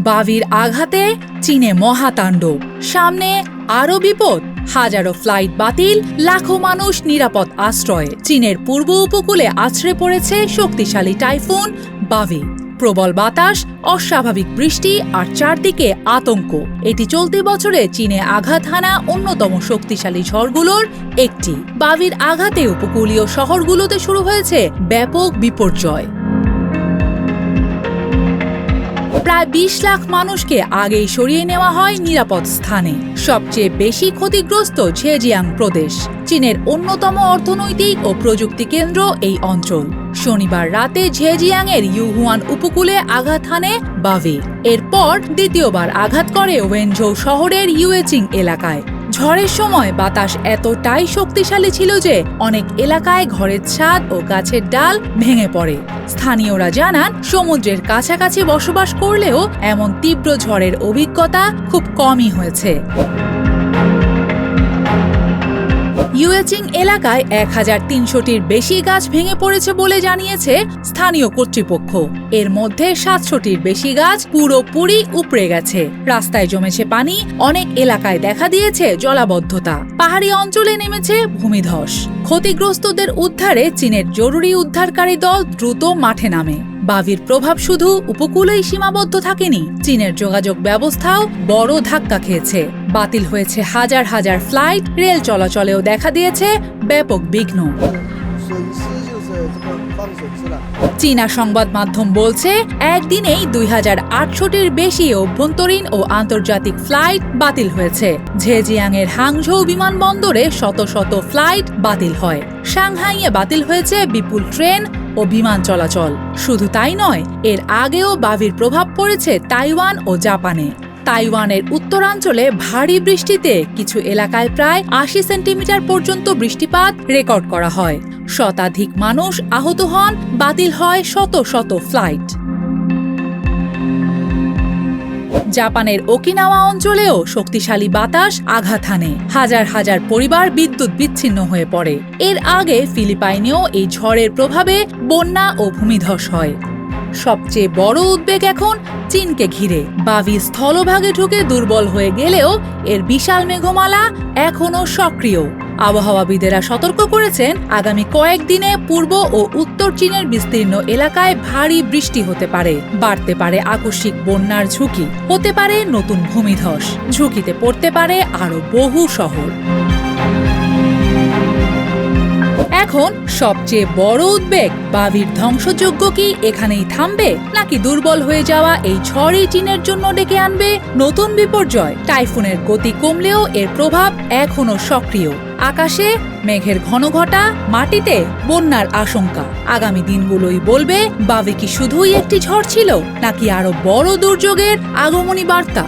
বাভির আঘাতে চীনে মহাতাণ্ডব, সামনে আরও বিপদ, হাজারো ফ্লাইট বাতিল, লাখো মানুষ নিরাপদ আশ্রয়ে। চীনের পূর্ব উপকূলে আছড়ে পড়েছে শক্তিশালী টাইফুন বাভি। প্রবল বাতাস, অস্বাভাবিক বৃষ্টি আর চারদিকে আতঙ্ক। এটি চলতি বছরে চীনে আঘাত হানা অন্যতম শক্তিশালী ঝড়গুলোর একটি। বাভির আঘাতে উপকূলীয় শহরগুলোতে শুরু হয়েছে ব্যাপক বিপর্যয়। প্রায় ২০ লাখ মানুষকে আগেই সরিয়ে নেওয়া হয় নিরাপদ স্থানে। সবচেয়ে বেশি ক্ষতিগ্রস্ত ঝেজিয়াং প্রদেশ, চীনের অন্যতম অর্থনৈতিক ও প্রযুক্তি কেন্দ্র এই অঞ্চল। শনিবার রাতে ঝেজিয়াংয়ের ইউহুয়ান উপকূলে আঘাত হানে বাভি। এরপর দ্বিতীয়বার আঘাত করে ওয়েনঝৌ শহরের ইউয়েচিং এলাকায়। ঝড়ের সময় বাতাস এতটাই শক্তিশালী ছিল যে অনেক এলাকায় ঘরের ছাদ ও গাছের ডাল ভেঙে পড়ে। স্থানীয়রা জানান, সমুদ্রের কাছাকাছি বসবাস করলেও এমন তীব্র ঝড়ের অভিজ্ঞতা খুব কমই হয়েছে। ইউয়েচিং এলাকায় ১৩০০টির বেশি গাছ ভেঙে পড়েছে বলে জানিয়েছে স্থানীয় কর্তৃপক্ষ। এর মধ্যে ৭০০টির বেশি গাছ পুরোপুরি উপড়ে গেছে। রাস্তায় জমেছে পানি, অনেক এলাকায় দেখা দিয়েছে জলাবদ্ধতা। পাহাড়ি অঞ্চলে নেমেছে ভূমিধস। ক্ষতিগ্রস্তদের উদ্ধারে চীনের জরুরি উদ্ধারকারী দল দ্রুত মাঠে নামে। বাভির প্রভাব শুধু উপকূলেই সীমাবদ্ধ থাকেনি, চীনের যোগাযোগ ব্যবস্থাও বড় ধাক্কা খেয়েছে। বাতিল হয়েছে হাজার হাজার ফ্লাইট, রেল চলাচলেও দেখা দিয়েছে ব্যাপক বিঘ্ন। চীনা সংবাদ মাধ্যম বলছে, একদিনেই ২৮০০টির বেশি অভ্যন্তরীণ ও আন্তর্জাতিক ফ্লাইট বাতিল হয়েছে। ঝেজিয়াংয়ের হাংঝৌ বিমানবন্দরে শত শত ফ্লাইট বাতিল হয়। সাংহাইয়ে বাতিল হয়েছে বিপুল ট্রেন ও বিমান চলাচল। শুধু তাই নয়, এর আগেও বাভির প্রভাব পড়েছে তাইওয়ান ও জাপানে। তাইওয়ানের উত্তরাঞ্চলে ভারী বৃষ্টিতে কিছু এলাকায় প্রায় ৮০ সেন্টিমিটার পর্যন্ত বৃষ্টিপাত রেকর্ড করা হয়। শতাধিক মানুষ আহত হন, বাতিল হয় শত শত ফ্লাইট। জাপানের ওকিনাওয়া অঞ্চলেও শক্তিশালী বাতাস আঘাত হানে। হাজার হাজার পরিবার বিদ্যুৎ বিচ্ছিন্ন হয়ে পড়ে। এর আগে ফিলিপাইনেও এই ঝড়ের প্রভাবে বন্যা ও ভূমিধস হয়। সবচেয়ে বড় উদ্বেগ এখন চীনকে ঘিরে। বাভি স্থলভাগে ঢুকে দুর্বল হয়ে গেলেও এর বিশাল মেঘমালা এখনো সক্রিয়। আবহাওয়াবিদেরা সতর্ক করেছেন, আগামী কয়েকদিনে পূর্ব ও উত্তর চীনের বিস্তীর্ণ এলাকায় ভারী বৃষ্টি হতে পারে। বাড়তে পারে আকস্মিক বন্যার ঝুঁকি, হতে পারে নতুন ভূমিধস। ঝুঁকিতে পড়তে পারে আরো বহু শহর। এখন সবচেয়ে বড় উদ্বেগ, বাভির ধ্বংসযজ্ঞ কি এখানেই থামবে, নাকি দুর্বল হয়ে যাওয়া এই ঝড়ই চীনের জন্য ডেকে আনবে নতুন বিপর্যয়? টাইফুনের গতি কমলেও এর প্রভাব এখনো সক্রিয়। আকাশে মেঘের ঘনঘটা, মাটিতে বন্যার আশঙ্কা। আগামী দিনগুলোই বলবে, বাভি কি শুধুই একটি ঝড় ছিল, নাকি আরো বড় দুর্যোগের আগমনী বার্তা।